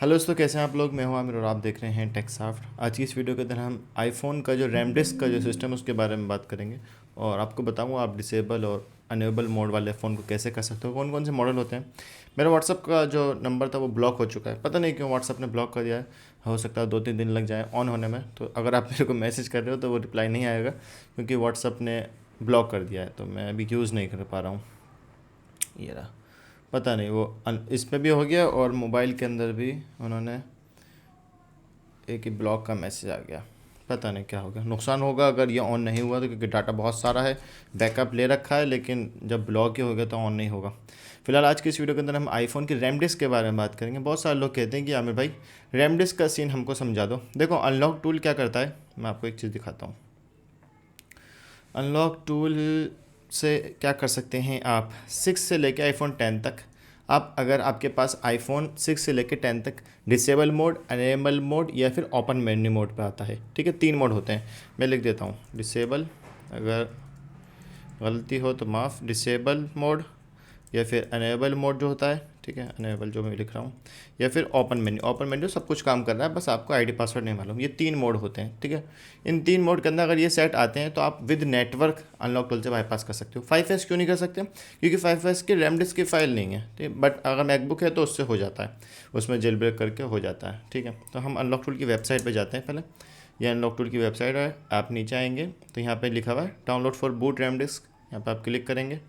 Hello दोस्तों, कैसे हैं आप लोग। मैं हूं आमिर और आप देख रहे हैं टेकसॉफ्ट। आज की इस वीडियो के अंदर हम आईफोन का जो रैम डिस्क का जो सिस्टम है उसके बारे में बात करेंगे और आपको बताऊंगा आप डिसेबल और अनेबल मोड वाले फ़ोन को कैसे कर सकते हो, कौन कौन से मॉडल होते हैं। मेरा व्हाट्सअप का जो नंबर था वो ब्लॉक हो चुका है, पता नहीं क्यों व्हाट्सअप ने ब्लॉक कर दिया है। हो सकता है 2-3 दिन लग जाए ऑन होने में, तो अगर आप मेरे को मैसेज कर रहे हो तो वो रिप्लाई नहीं आएगा क्योंकि व्हाट्सअप ने ब्लॉक कर दिया है, तो मैं अभी यूज़ नहीं कर पा रहा हूँ। ये रहा, पता नहीं वो इसमें भी हो गया और मोबाइल के अंदर भी उन्होंने एक ही ब्लॉक का मैसेज आ गया। पता नहीं क्या होगा, नुकसान होगा अगर ये ऑन नहीं हुआ तो, क्योंकि डाटा बहुत सारा है, बैकअप ले रखा है, लेकिन जब ब्लॉक ही हो गया तो ऑन नहीं होगा। फिलहाल आज की इस वीडियो के अंदर हम आईफोन की रैम डिस्क के बारे में बात करेंगे। बहुत सारे लोग कहते हैं कि आमिर भाई रैम डिस्क का सीन हमको समझा दो। देखो, अनलॉक टूल क्या करता है, मैं आपको एक चीज़ दिखाता हूँ। अनलॉक टूल से क्या कर सकते हैं आप, 6 से लेकर आईफोन 10 तक। आप अगर आपके पास आईफोन 6 से लेकर 10 तक डिसेबल मोड, अनेबल मोड या फिर ओपन मेन्यू मोड पे आता है, ठीक है। 3 मोड होते हैं, मैं लिख देता हूँ। डिसेबल, अगर गलती हो तो माफ़, डिसेबल मोड या फिर अनेबल मोड जो होता है, ठीक है, अनेबल जो मैं लिख रहा हूँ, या फिर ओपन मेन्यू। ओपन मेन्यू सब कुछ काम कर रहा है, बस आपको आईडी पासवर्ड नहीं मालूम। ये 3 मोड होते हैं, ठीक है। इन 3 मोड के अंदर अगर ये सेट आते हैं तो आप विद नेटवर्क अनलॉक टूल से बाईपास कर सकते हो। 5S क्यों नहीं कर सकते, क्योंकि 5S की रैम डिस्क की फाइल नहीं है, ठीक है। बट अगर मैकबुक है तो उससे हो जाता है, उसमें जेल ब्रेक करके हो जाता है, ठीक है। तो हम अनलॉक टूल की वेबसाइट पर जाते हैं पहले। ये अनलॉक टूल की वेबसाइट है, आप नीचे आएंगे तो यहाँ पे लिखा हुआ है download for boot RAM disc, यहाँ पे आप क्लिक करेंगे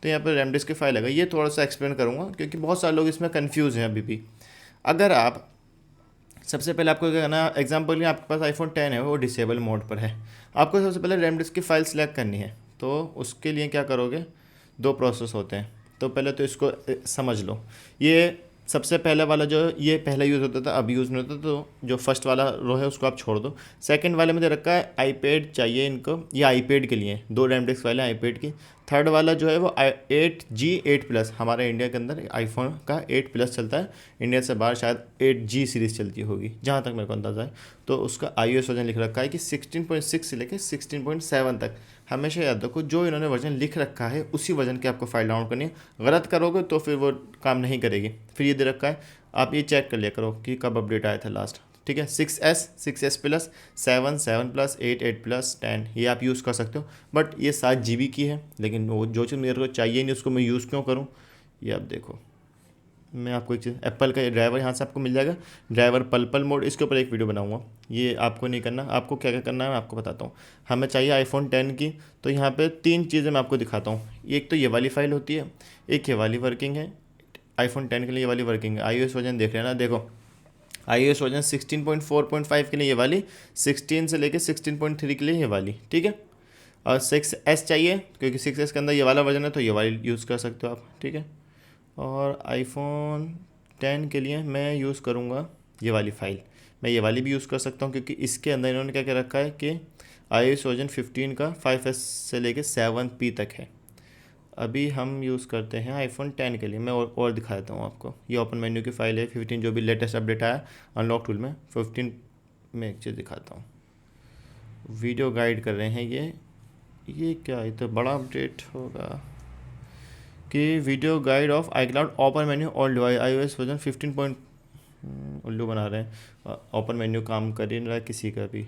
तो यहाँ पर रैम डिस्क की फाइल है। ये थोड़ा सा एक्सप्लेन करूँगा क्योंकि बहुत सारे लोग इसमें कन्फ्यूज़ हैं अभी भी। अगर आप, सबसे पहले आपको क्या करना है, एग्जाम्पल में आपके पास आईफोन 10 है, वो डिसेबल मोड पर है। आपको सबसे पहले रैम डिस्क की फ़ाइल सेलेक्ट करनी है, तो उसके लिए क्या करोगे, 2 प्रोसेस होते हैं। तो पहले तो इसको समझ लो। ये सबसे पहले वाला जो ये पहले यूज़ होता था, अब यूज़ नहीं होता, तो जो फर्स्ट वाला रो है उसको आप छोड़ दो। सेकंड वाले में दे रखा है आईपैड चाहिए इनको, ये आईपैड के लिए 2 रैम डिस्क फाइल है आईपैड की। थर्ड वाला जो है वो 8G 8 प्लस, हमारे इंडिया के अंदर आईफोन का 8 प्लस चलता है, इंडिया से बाहर शायद 8G सीरीज़ चलती होगी जहाँ तक मेरे को अंदाज़ा है। तो उसका iOS वर्जन लिख रखा है कि 16.6 से लेकर 16.7 तक। हमेशा याद रखो, जो इन्होंने वर्जन लिख रखा है उसी वर्जन की आपको फाइल डाउनलोड करनी है। गलत करोगे तो फिर वो काम नहीं करेगी। फिर ये दे रखा है, आप ये चेक कर लिया करो कि कब अपडेट आया था लास्ट, ठीक है। 6S प्लस, 7 प्लस, 8 10 ये आप यूज़ कर सकते हो। बट ये 7 GB की है, लेकिन वो जो चीज़ मेरे को चाहिए नहीं उसको मैं यूज़ क्यों करूँ। ये आप देखो, मैं आपको एक चीज़, एप्पल का ये ड्राइवर यहाँ से आपको मिल जाएगा, ड्राइवर पल मोड, इसके ऊपर एक वीडियो बनाऊंगा। ये आपको नहीं करना, आपको क्या क्या करना है मैं आपको बताता हूँ। हमें चाहिए आईफोन 10 की, तो यहाँ पे 3 चीज़ें मैं आपको दिखाता हूँ। एक तो ये वाली फ़ाइल होती है, एक ये वाली वर्किंग है, आईफोन 10 के लिए ये वाली वर्किंग है। iOS वर्जन देख लेना, देखो iOS वर्जन 16.4.5 के लिए ये वाली, 16 से लेके 16.3 के लिए ये वाली, ठीक है। और 6S चाहिए क्योंकि 6S के अंदर ये वाला वर्जन है, तो ये वाली यूज़ कर सकते हो आप, ठीक है। और आईफोन 10 के लिए मैं यूज़ करूँगा ये वाली फ़ाइल। मैं ये वाली भी यूज़ कर सकता हूँ क्योंकि इसके अंदर इन्होंने क्या क्या रखा है कि iOS वर्जन 15 का 5S से लेके 7P तक है। अभी हम यूज़ करते हैं आईफोन 10 के लिए, मैं और दिखा देता हूँ आपको। ये ओपन मेन्यू की फ़ाइल है 15, जो भी लेटेस्ट अपडेट आया अनलॉक टूल में 15 में। एक चीज़ दिखाता हूँ, वीडियो गाइड कर रहे हैं ये क्या, ये तो बड़ा अपडेट होगा कि video guide of iCloud open menu all device iOS version 15 point, उल्लू बना रहे हैं। ओपन मेन्यू काम कर ही नहीं रहा है किसी का भी।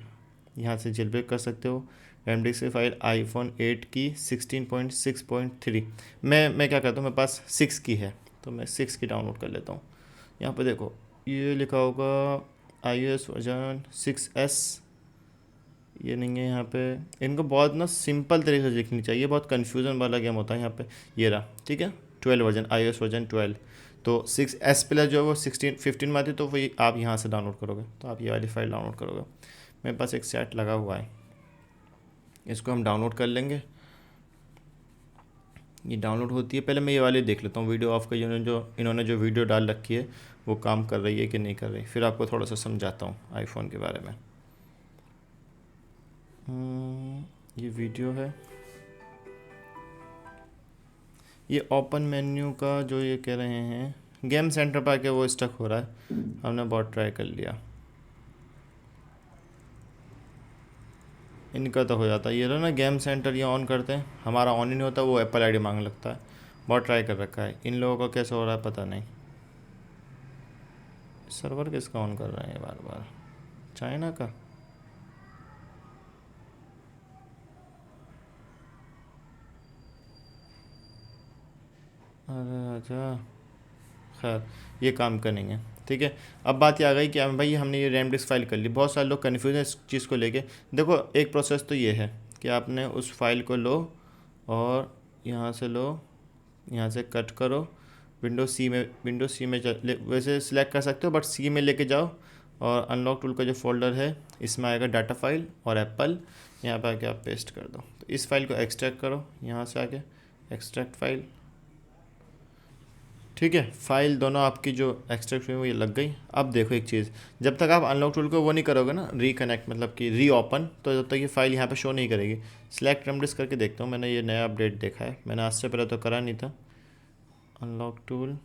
यहाँ से जेलब्रेक कर सकते हो। रैम डिस्क की फाइल आईफोन 8 की 16.6.3, मैं क्या करता हूँ, मेरे पास 6 की है तो मैं 6 की डाउनलोड कर लेता हूँ। यहाँ पे देखो ये लिखा होगा iOS वर्जन 6S, ये नहीं है यहाँ पे। इनको बहुत ना सिंपल तरीके से लिखनी चाहिए, बहुत कन्फ्यूज़न वाला गेम होता है यहाँ पे। ये रहा, ठीक है, 12 वर्जन, iOS वर्जन 12। तो 6S प्लस जो है वो 15 में आती, तो वही आप यहाँ से डाउनलोड करोगे, तो आप ये वाली फाइल डाउनलोड करोगे। मेरे पास एक सेट लगा हुआ है, इसको हम डाउनलोड कर लेंगे। ये डाउनलोड होती है, पहले मैं ये वाली देख लेता हूँ वीडियो ऑफ का, इन्होंने जो वीडियो डाल रखी है वो काम कर रही है कि नहीं कर रही, फिर आपको थोड़ा सा समझाता हूँ आईफोन के बारे में। ये वीडियो है, ये ओपन मेन्यू का जो ये कह रहे हैं, गेम सेंटर पर आके वो स्टक हो रहा है। हमने बहुत ट्राई कर लिया, इनका तो हो जाता है। ये रहा ना गेम सेंटर, ये ऑन करते हैं, हमारा ऑन ही नहीं होता, वो एप्पल आईडी मांगने लगता है। बहुत ट्राई कर रखा है, इन लोगों का कैसे हो रहा है पता नहीं। सर्वर किसका ऑन कर रहा है बार बार? चाइना का? अरे अच्छा, खैर ये काम करेंगे। ठीक है, अब बात ये आ गई कि भाई हमने ये रैम डिस्क फाइल कर ली। बहुत सारे लोग कन्फ्यूज हैं इस चीज़ को लेके। देखो, एक प्रोसेस तो ये है कि आपने उस फाइल को लो और यहाँ से लो, यहाँ से कट करो, विंडो सी में वैसे सिलेक्ट कर सकते हो, बट सी में लेके जाओ और अनलॉक टूल का जो फोल्डर है इसमें आएगा डाटा फाइल और एप्पल, यहाँ पे आके आप पेस्ट कर दो। तो इस फाइल को एक्सट्रैक्ट करो, यहाँ से आके एक्सट्रैक्ट फाइल। ठीक है, फाइल दोनों आपकी जो एक्सट्रैक्ट हुई वो ये लग गई। अब देखो एक चीज़, जब तक आप अनलॉक टूल को वो नहीं करोगे ना, रिकनेक्ट मतलब कि रीओपन, तो जब तक ये फाइल यहाँ पे शो नहीं करेगी। सिलेक्ट रैम डिस्क करके देखता हूँ, मैंने ये नया अपडेट देखा है, मैंने आज से पहले तो करा नहीं था। Unlock tool,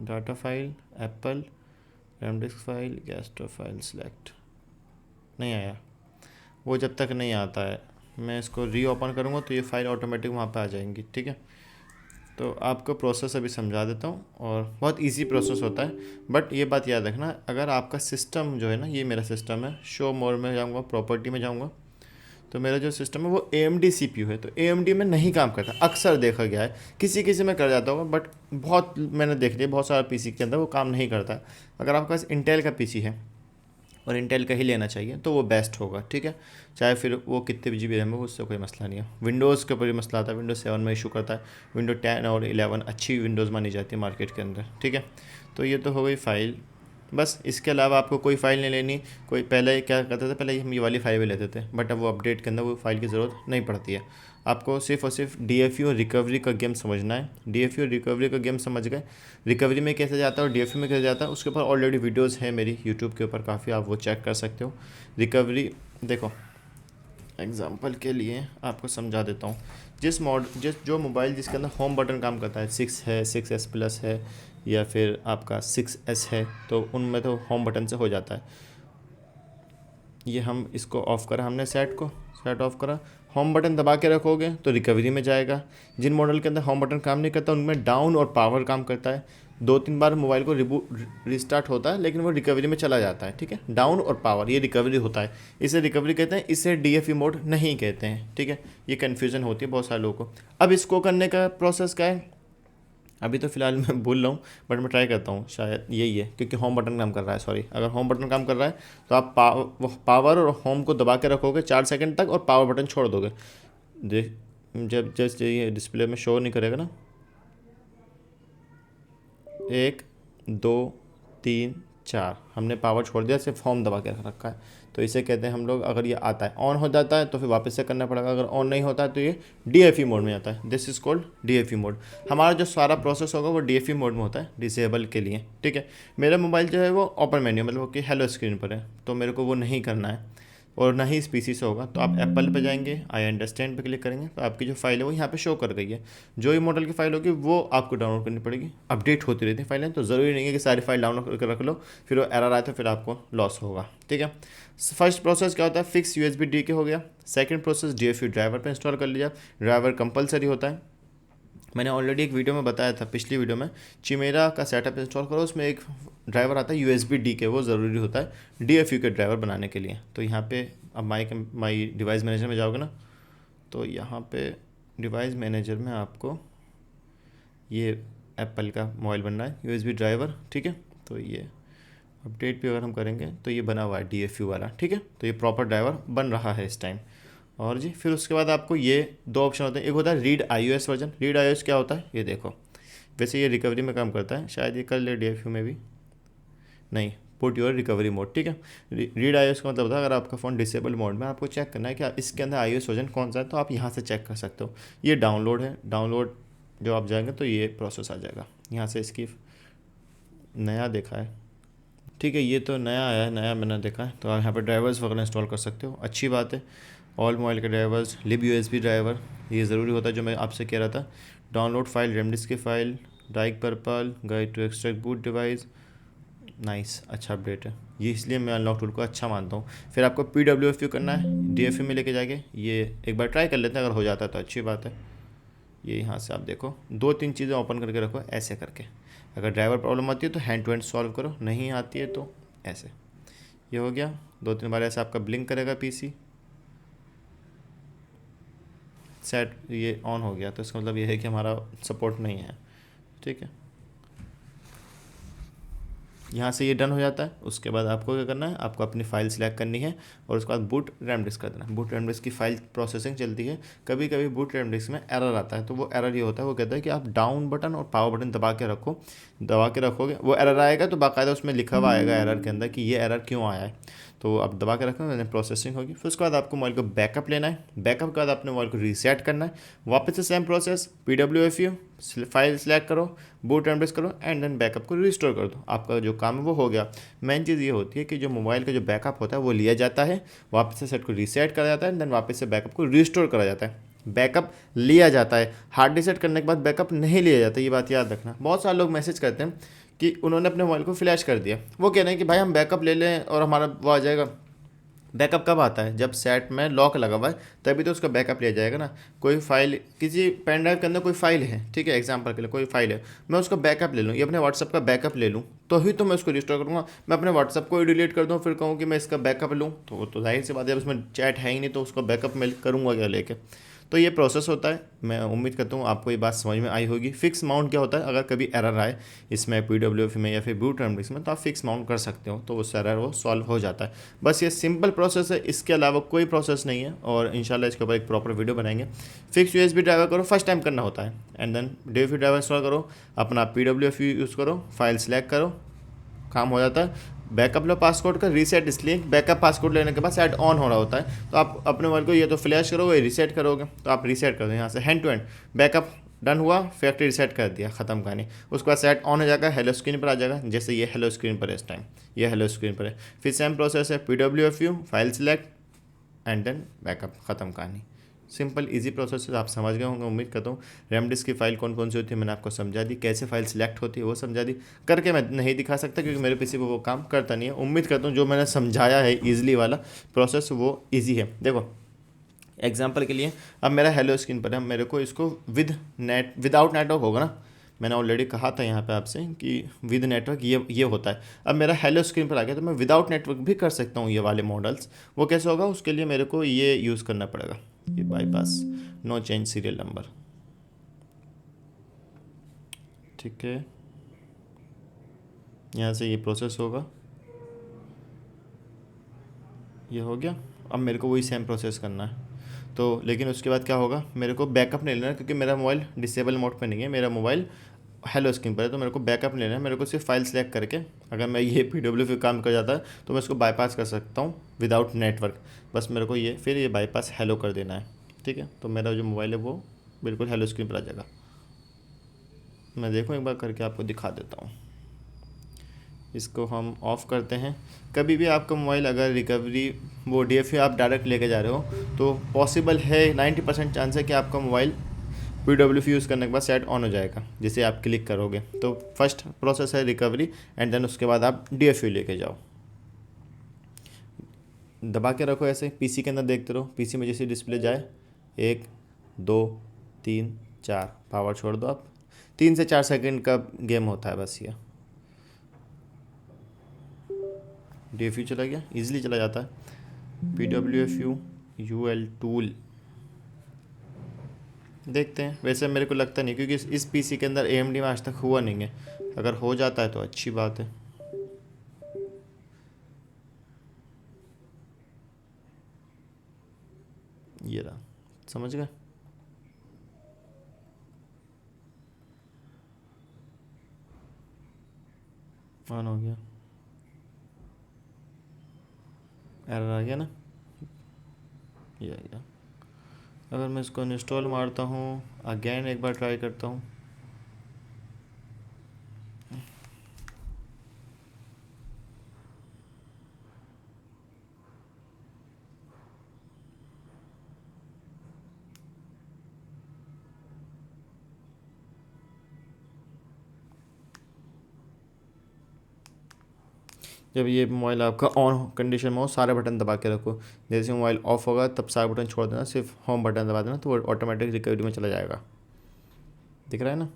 data file, Apple, RAM disc file, gastro file, select, नहीं आया। वो जब तक नहीं आता है मैं इसको रीओपन करूँगा तो ये फाइल ऑटोमेटिक वहाँ पे आ जाएंगी। ठीक है, तो आपको प्रोसेस अभी समझा देता हूँ, और बहुत इजी प्रोसेस होता है। बट ये बात याद रखना, अगर आपका सिस्टम जो है ना, ये मेरा सिस्टम है, शो मोर में जाऊँगा, प्रॉपर्टी में जाऊँगा, तो मेरा जो सिस्टम है वो AMD CPU है, तो AMD में नहीं काम करता। अक्सर देखा गया है, किसी किसी में कर जाता होगा, बट बहुत मैंने देख लिया बहुत सारा PC के अंदर वो काम नहीं करता। अगर आपके पास इंटेल का PC है, और इंटेल का ही लेना चाहिए, तो वो बेस्ट होगा। ठीक है, चाहे फिर वो कितने भी GB रैम हो, उससे कोई मसला नहीं है। विंडोज़ के ऊपर भी मसला आता है, विंडोज़ 7 में इशू करता है। विंडो 10 और 11 अच्छी विंडोज़ मानी जाती है मार्केट के अंदर। ठीक है, तो ये तो हो गई फाइल। बस इसके अलावा आपको कोई फ़ाइल नहीं लेनी। कोई पहले क्या करते थे, पहले हम ये वाली फाइल भी लेते थे, बट अब वो अपडेट के अंदर वो फाइल की ज़रूरत नहीं पड़ती है। आपको सिर्फ और सिर्फ DFU और रिकवरी का गेम समझना है। DFU और रिकवरी का गेम समझ गए, रिकवरी में कैसे जाता है और DFU में कैसे जाता है, उसके ऊपर ऑलरेडी वीडियोज़ है मेरी यूट्यूब के ऊपर काफ़ी, आप वो चेक कर सकते हो। रिकवरी देखो, एग्जांपल के लिए आपको समझा देता हूँ। जिस जो मोबाइल जिसके अंदर होम बटन काम करता है, 6 है, 6S प्लस है, या फिर आपका 6S है, तो उनमें तो होम बटन से हो जाता है। ये हम इसको ऑफ़ करा, हमने सेट ऑफ करा, होम बटन दबा के रखोगे तो रिकवरी में जाएगा। जिन मॉडल के अंदर होम बटन काम नहीं करता उनमें डाउन और पावर काम करता है। 2-3 बार मोबाइल को रिस्टार्ट होता है, लेकिन वो रिकवरी में चला जाता है। ठीक है, डाउन और पावर ये रिकवरी होता है, इसे रिकवरी कहते हैं, इसे DFU मोड नहीं कहते हैं। ठीक है, ये कन्फ्यूज़न होती है बहुत सारे लोगों को। अब इसको करने का प्रोसेस क्या है, अभी तो फ़िलहाल मैं भूल रहा हूँ, बट मैं ट्राई करता हूँ, शायद यही है, क्योंकि होम बटन काम कर रहा है। सॉरी, अगर होम बटन काम कर रहा है तो आप पावर और होम को दबा के रखोगे 4 सेकंड तक, और पावर बटन छोड़ दोगे। देख, जब जस्ट ये डिस्प्ले में शो नहीं करेगा ना, 1 2 3 4, हमने पावर छोड़ दिया, सिर्फ होम दबा के रख रखा है, तो इसे कहते हैं हम लोग। अगर ये आता है, ऑन हो जाता है तो फिर वापस से करना पड़ेगा। अगर ऑन नहीं होता है तो ये DFU मोड में आता है। This is called DFU mode. हमारा जो सारा प्रोसेस होगा वो DFU मोड में होता है, डिसेबल के लिए। ठीक है, मेरा मोबाइल जो है वो ओपन मेन्यू मतलब कि हेलो स्क्रीन पर है, तो मेरे को वो नहीं करना है, और ना ही इस PC से होगा। तो आप एप्पल पे जाएंगे, आई अंडरस्टैंड पे क्लिक करेंगे, तो आपकी जो फाइल है वो यहाँ पे शो कर गई है। जो ही मॉडल की फाइल होगी वो आपको डाउनलोड करनी पड़ेगी। अपडेट होती रहती है फाइलें, तो ज़रूरी नहीं है कि सारी फाइल डाउनलोड करके रख लो, फिर वो एरर आए तो फिर आपको लॉस होगा। ठीक है, फर्स्ट प्रोसेस क्या होता है, फिक्स USB DK हो गया। सेकंड प्रोसेस DFU ड्राइवर पे इंस्टॉल कर लिया। ड्राइवर कंपलसरी होता है, मैंने ऑलरेडी एक वीडियो में बताया था, पिछली वीडियो में, चिमेरा का सेटअप इंस्टॉल करो, उसमें एक ड्राइवर आता है USB DK, वो ज़रूरी होता है DFU के ड्राइवर बनाने के लिए। तो यहाँ पे अब माई डिवाइस मैनेजर में जाओगे ना, तो यहाँ पे डिवाइस मैनेजर में आपको ये एप्पल का मोबाइल बनना है, USB ड्राइवर। ठीक है, तो ये अपडेट भी अगर हम करेंगे तो ये बना हुआ है DFU वाला। ठीक है, तो ये प्रॉपर ड्राइवर बन रहा है इस टाइम। और जी फिर उसके बाद आपको ये 2 ऑप्शन होते हैं, एक होता है read iOS version. Read iOS क्या होता है ये देखो, वैसे ये रिकवरी में काम करता है, शायद ये कर ले DFU में भी नहीं, पुट योर रिकवरी मोड। ठीक है, रीड iOS का मतलब होता है अगर आपका फ़ोन डिसेबल मोड में, आपको चेक करना है कि इसके अंदर iOS वर्जन कौन सा है, तो आप यहाँ से चेक कर सकते हो। ये डाउनलोड है, डाउनलोड जो आप जाएंगे तो ये प्रोसेस आ जाएगा, यहाँ से इसकी नया देखा है। ठीक है, ये तो नया आया है, नया मैंने देखा है, तो आप यहाँ पर ड्राइवर्स वगैरह इंस्टॉल कर सकते हो, अच्छी बात है। ऑल मोबाइल के ड्राइवर्स, libUSB ड्राइवर ये ज़रूरी होता है, जो मैं आपसे कह रहा था। डाउनलोड फाइल, रैम डिस्क की file, dike purple, guide to extract boot device, nice, अच्छा अपडेट है ये, इसलिए मैं अनलॉक टूल को अच्छा मानता हूँ। फिर आपको PWFU करना है, DFU में लेके जाके ये एक बार ट्राई कर लेते हैं, अगर हो जाता है तो अच्छी बात है। ये यहाँ से आप देखो 2-3 चीज़ें ओपन करके रखो ऐसे करके, अगर ड्राइवर प्रॉब्लम आती है तो हैंड टू हैंड सॉल्व करो, नहीं आती है तो ऐसे। ये हो गया, 2-3 बार ऐसे आपका ब्लिंक करेगा पीसी, सेट ये ऑन हो गया, तो इसका मतलब ये है कि हमारा सपोर्ट नहीं है। ठीक है, यहाँ से ये डन हो जाता है। उसके बाद आपको क्या करना है, आपको अपनी फ़ाइल सिलेक्ट करनी है और उसके बाद बूट रैम डिस्क कर देना है। बूट रैम डिस्क की फ़ाइल प्रोसेसिंग चलती है। कभी कभी बूट रैम डिस्क में एरर आता है, तो वो एरर ये होता है, वो कहता है कि आप डाउन बटन और पावर बटन दबा के रखो, दबा के रखोगे वो एरर आएगा, तो बाकायदा उसमें लिखा हुआ आएगा एरर के अंदर कि ये एरर क्यों आया है। तो आप दबा के रखना, मैंने प्रोसेसिंग होगी। फिर उसके बाद आपको मोबाइल को बैकअप लेना है। बैकअप के बाद अपने मोबाइल को रीसेट करना है। वापस से same process, PWFU file select करो, बूट एंड करो एंड देन बैकअप को रिस्टोर कर दो। आपका जो काम है वो हो गया। मेन चीज़ ये होती है कि जो मोबाइल का जो बैकअप होता है वो लिया जाता है, वापस से सेट को रीसेट करा जाता है, देन वापस से बैकअप को रिस्टोर करा जाता है। बैकअप लिया जाता है, हार्ड रीसेट करने के बाद बैकअप नहीं लिया जाता, ये बात याद रखना। बहुत सारे लोग मैसेज करते हैं कि उन्होंने अपने मोबाइल को फ्लैश कर दिया, वो कह रहे हैं कि भाई हम बैकअप ले लें और हमारा वो आ जाएगा। बैकअप कब आता है, जब सेट में लॉक लगा हुआ है तभी तो उसका बैकअप लिया जाएगा ना। कोई फाइल किसी पेन ड्राइव के अंदर कोई फाइल है, ठीक है, एग्जांपल के लिए कोई फाइल है, मैं उसका बैकअप ले लूँ, ये अपने व्हाट्सअप का बैकअप ले लूँ तो ही तो मैं उसको रिस्टोर करूँगा। मैं अपने व्हाट्सअप को ही डिलीट कर दूँ फिर कहूँ कि मैं इसका बैकअप लूँ, तो वो तो जाहिर सी बात है, जब उसमें चैट है ही नहीं तो उसका बैकअप मैं करूँगा क्या लेके। तो ये प्रोसेस होता है। मैं उम्मीद करता हूँ आपको ये बात समझ में आई होगी। फिक्स माउंट क्या होता है, अगर कभी एरर आए इसमें PWF में या फिर बूट रैम डिस्क में, तो आप फिक्स माउंट कर सकते हो, तो उस एरर वो सॉल्व हो जाता है। बस ये सिंपल प्रोसेस है, इसके अलावा कोई प्रोसेस नहीं है। और इंशाल्लाह इसके ऊपर एक प्रॉपर वीडियो बनाएंगे। फिक्स USB ड्राइवर करो, फर्स्ट टाइम करना होता है, and then DFU driver install करो, अपना PWF यूज़ करो, फाइल सेलेक्ट करो, काम हो जाता है। बैकअप लो पासकोड का, रीसेट इसलिए बैकअप पासकोड लेने के बाद सेट ऑन हो रहा होता है, तो आप अपने मोबाइल को ये तो फ्लैश करोगे, रीसेट करोगे, तो आप रीसेट कर दो यहाँ से hand to hand. Backup done हुआ, फैक्ट्री रीसेट कर दिया, ख़त्म कहानी। उसके बाद सेट ऑन हो जाएगा, हेलो स्क्रीन पर आ जाएगा, जैसे ये हेलो स्क्रीन पर है इस टाइम, ये हेलो स्क्रीन पर है। फिर सेम प्रोसेस है, PWFU file select and then backup, ख़त्म कहानी। सिंपल इजी प्रोसेस है, आप समझ गए होंगे उम्मीद करता हूँ। रैम डिस्क की फ़ाइल कौन कौन सी होती है मैंने आपको समझा दी, कैसे फाइल सिलेक्ट होती है वो समझा दी। करके मैं नहीं दिखा सकता क्योंकि मेरे पीसी पे वो काम करता नहीं है। उम्मीद करता हूँ जो मैंने समझाया है ईजिली वाला प्रोसेस वो ईजी है। देखो एग्जाम्पल के लिए, अब मेरा हेलो स्क्रीन पर है, मेरे को इसको विदाउट नेटवर्क होगा ना, मैंने ऑलरेडी कहा था यहाँ पे आपसे कि विद नेटवर्क ये होता है। अब मेरा हेलो स्क्रीन पर आ गया तो मैं विदाउट नेटवर्क भी कर सकता हूँ ये वाले मॉडल्स। वो कैसे होगा, उसके लिए मेरे को ये यूज़ करना पड़ेगा, ये bypass no change serial number. ठीक है, यहाँ से ये प्रोसेस होगा, ये हो गया। अब मेरे को वही सेम प्रोसेस करना है, तो लेकिन उसके बाद क्या होगा, मेरे को बैकअप नहीं लेना क्योंकि मेरा मोबाइल डिसेबल मोड पे नहीं है, मेरा मोबाइल हेलो स्क्रीन पर है, तो मेरे को बैकअप नहीं लेना है। मेरे को सिर्फ फाइल सेलेक्ट करके, अगर मैं ये PWF काम कर जाता है तो मैं इसको बाईपास कर सकता हूँ विदाउट नेटवर्क। बस मेरे को ये फिर ये बाईपास हेलो कर देना है। ठीक है, तो मेरा जो मोबाइल है वो बिल्कुल हेलो स्क्रीन पर आ जाएगा। मैं देखूँ एक बार करके आपको दिखा देता हूँ। इसको हम ऑफ़ करते हैं। कभी भी आपका मोबाइल अगर रिकवरी वो DFU आप डायरेक्ट लेके जा रहे हो तो पॉसिबल है 90% चांस है कि आपका मोबाइल PWF यूज़ करने के बाद सेट ऑन हो जाएगा जैसे आप क्लिक करोगे। तो फर्स्ट प्रोसेस है रिकवरी एंड देन उसके बाद आप DFU लेके जाओ। दबा के रखो ऐसे, पीसी के अंदर देखते रहो, पीसी में जैसे डिस्प्ले जाए 1 2 3 4 पावर छोड़ दो आप। 3 से 4 सेकंड का गेम होता है बस ये। DFU चला गया, इजीली चला जाता है। PWFU UL टूल देखते हैं। वैसे मेरे को लगता नहीं क्योंकि इस पीसी के अंदर AMD में आज तक हुआ नहीं है। अगर हो जाता है तो अच्छी बात है। ये रहा, समझ गए। ऑन हो गया, एरर आ गया ना, ये आ गया। अगर मैं इसको इंस्टॉल मारता हूँ अगेन, एक बार ट्राई करता हूँ, जब ये मोबाइल आपका ऑन कंडीशन में हो सारे बटन दबा के रखो। जैसे मोबाइल ऑफ होगा तब सारे बटन छोड़ देना, सिर्फ होम बटन दबा देना, तो वो ऑटोमेटिक रिकवरी में चला जाएगा। दिख रहा है ना।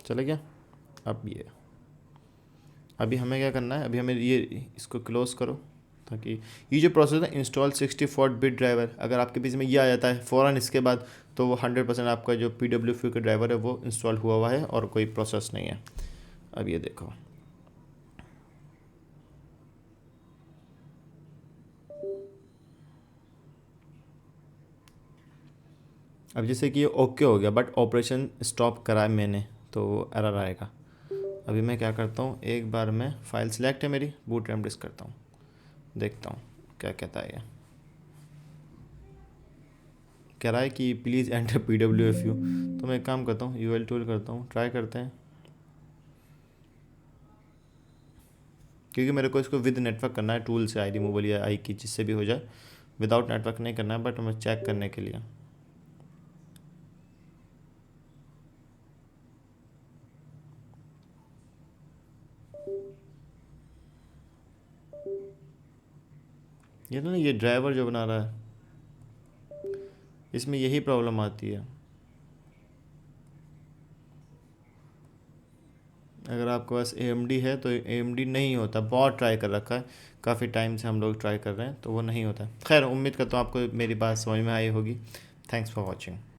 चला गया। अब ये अभी हमें क्या करना है, अभी हमें ये इसको क्लोज़ करो, ताकि ये जो प्रोसेस है इंस्टॉल 64 बिट ड्राइवर, अगर आपके पीसी में ये आ जाता है फ़ौरन इसके बाद, तो वो 100% आपका जो PWFU का ड्राइवर है वो इंस्टॉल हुआ है और कोई प्रोसेस नहीं है। अब ये देखो, अब जैसे कि ये ओके हो गया, बट ऑपरेशन स्टॉप करा है मैंने, तो एरर आएगा। अभी मैं क्या करता हूँ, एक बार मैं फ़ाइल सिलेक्ट है मेरी, बूट रैम डिस्क करता हूँ, देखता हूँ क्या कहता है ये। कह रहा है कि प्लीज़ एंटर PWFU, तो मैं एक काम करता हूँ, UL टूल करता हूँ, ट्राई करते हैं, क्योंकि मेरे को इसको विद नेटवर्क करना है, टूल से आई रिमूवल या आई की जिससे भी हो जाए, विदाउट नेटवर्क नहीं करना है, बट मैं चेक करने के लिए। ये ना, ये ड्राइवर जो बना रहा है इसमें यही प्रॉब्लम आती है। अगर आपके पास AMD है तो AMD नहीं होता, बहुत ट्राई कर रखा है, काफ़ी टाइम से हम लोग ट्राई कर रहे हैं, तो वो नहीं होता। खैर, उम्मीद करता हूँ आपको मेरी बात समझ में आई होगी। Thanks for watching.